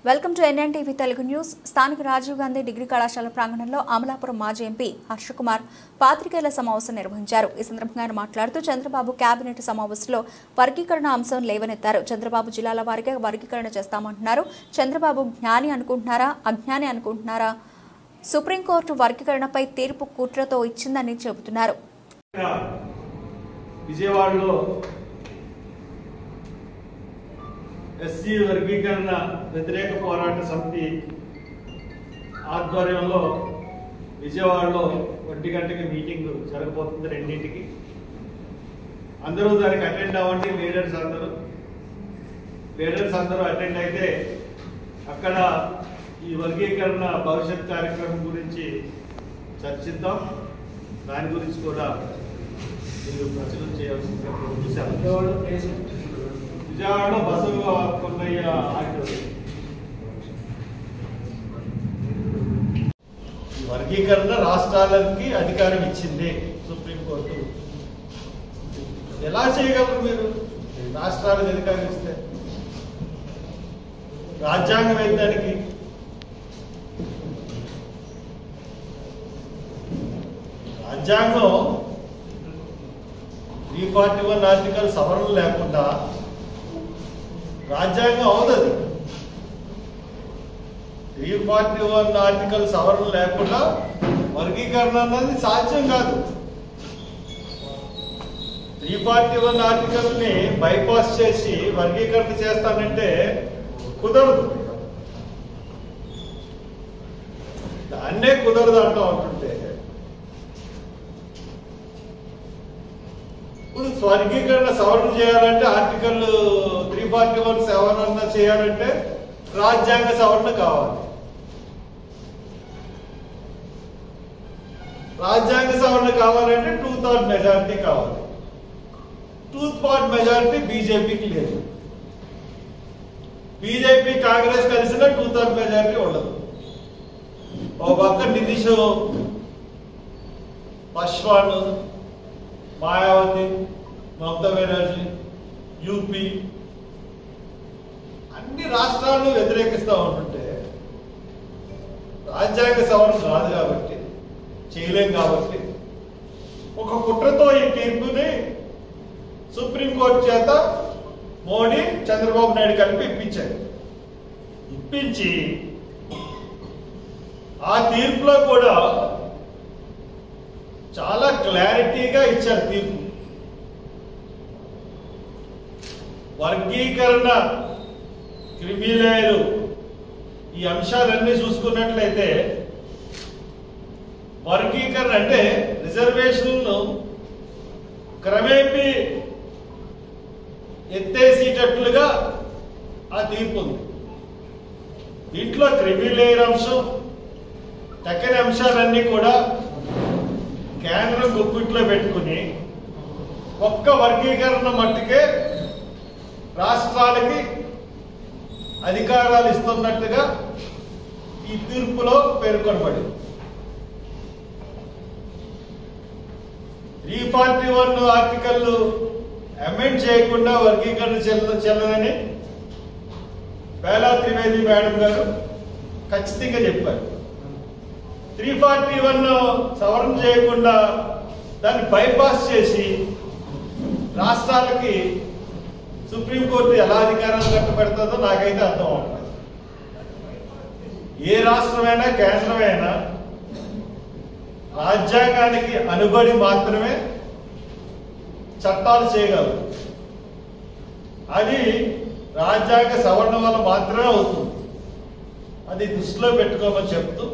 Welcome to NNTV Telugu news. స్థానిక Rajiv Gandhi degree కళాశాల ప్రాంగణంలో అమలాపురం మాజీ ఎంపీ హర్షకుమార్ పాత్రికేయుల సమావేశం నిర్వహించారు. ఈ సందర్భంగా ఆయన మాట్లాడుతూ చంద్రబాబు కేబినెట్ సమావేశంలో వర్గీకరణ అంశం లేవనెత్తారు. చంద్రబాబు జిల్లాల వారీగా వర్గీకరణ చేస్తామంటున్నారు. చంద్రబాబు జ్ఞాని అనుకుంటున్నారా, అజ్ఞాని అనుకుంటున్నారా? సుప్రీంకోర్టు వర్గీకరణపై తీర్పు కుట్రతో ఇచ్చిందని చెబుతున్నారు. విజయవాడలో ఎస్సీ వర్గీకరణ వ్యతిరేక పోరాట సమితి ఆధ్వర్యంలో విజయవాడలో 1 గంటకి మీటింగ్ జరగబోతుంది. 2ంటికి అందరూ దానికి అటెండ్ అవ్వండి. లీడర్స్ అందరూ అటెండ్ అయితే అక్కడ ఈ వర్గీకరణ భవిష్యత్ కార్యక్రమం గురించి చర్చిద్దాం. దాని గురించి కూడా మీరు ప్రచురణ చేయాల్సిందిగా విజయవాడలో బసవ కొన్నయ్య వర్గీకరణ రాష్ట్రాలకి అధికారం ఇచ్చింది సుప్రీంకోర్టు. ఎలా చేయగలరు మీరు? రాష్ట్రాలకు అధికారం ఇస్తే రాజ్యాంగం ఏందానికి? రాజ్యాంగం 341 ఆర్టికల్ సవరణ లేకుండా రాజ్యాంగం అవుతుంది. 341 ఆర్టికల్ సవరణ లేకుండా వర్గీకరణ అన్నది సాధ్యం కాదు. 341 ఆర్టికల్ ని బైపాస్ చేసి వర్గీకరణ చేస్తానంటే కుదరదు. దాన్నే కుదరదు అంటూ ఉంటుంటే ఇప్పుడు వర్గీకరణ సవరణ చేయాలంటే ఆర్టికల్ 341 సవరణ చేయాలంటే రాజ్యాంగ సవరణ కావాలి. రాజ్యాంగ సవరణ కావాలంటే 2/3 మెజారిటీ కావాలి. 2/3 మెజారిటీ బీజేపీకి లేదు. బీజేపీ కాంగ్రెస్ కలిసిన 2/3 మెజారిటీ ఉండదు. ఓ పక్క నితీష్, పశ్వాన్, మాయావతి, మమతా బెనర్జీ, యూపీ అన్ని రాష్ట్రాలు వ్యతిరేకిస్తూ ఉంటుంటే రాజ్యాంగ సవరణ రాదు కాబట్టి, చేయలేం కాబట్టి ఒక కుట్రతో ఈ తీర్పుని సుప్రీంకోర్టు చేత మోడీ, చంద్రబాబు నాయుడు కలిపి ఇప్పించారు. ఇప్పించి ఆ తీర్పులో కూడా చాలా క్లారిటీగా ఇచ్చారు తీర్పు. వర్గీకరణ, క్రిమిలేయర్, ఈ అంశాలన్నీ చూసుకున్నట్లయితే వర్గీకరణ అంటే రిజర్వేషన్లను క్రమేపీ ఎత్తేసేటట్లుగా ఆ తీర్పు ఉంది. దీంట్లో క్రిమిలేయర్ అంశం, తక్కిన అంశాలన్నీ కూడా కేంద్రం గుప్పిట్లో పెట్టుకుని ఒక్క వర్గీకరణ మట్టుకే రాష్ట్రాలకి అధికారాలు ఇస్తున్నట్టుగా ఈ తీర్పులో పేర్కొనబడింది. 341 ఆర్టికల్ అమెండ్ చేయకుండా వర్గీకరణ చెల్లదని బేలా త్రివేది మేడం గారు ఖచ్చితంగా చెప్పారు. 341 సవరణ చేయకుండా దాన్ని బైపాస్ చేసి రాష్ట్రాలకి సుప్రీంకోర్టు ఎలా అధికారాలు కట్టబెడుతుందో నాకైతే అర్థం అవుతుంది. ఏ రాష్ట్రమైనా కేంద్రమైనా రాజ్యాంగానికి అనుబడి మాత్రమే చట్టాలు చేయగలరు. అది రాజ్యాంగ సవరణ వల్ల మాత్రమే అవుతుంది. అది దృష్టిలో పెట్టుకోమని చెప్తూ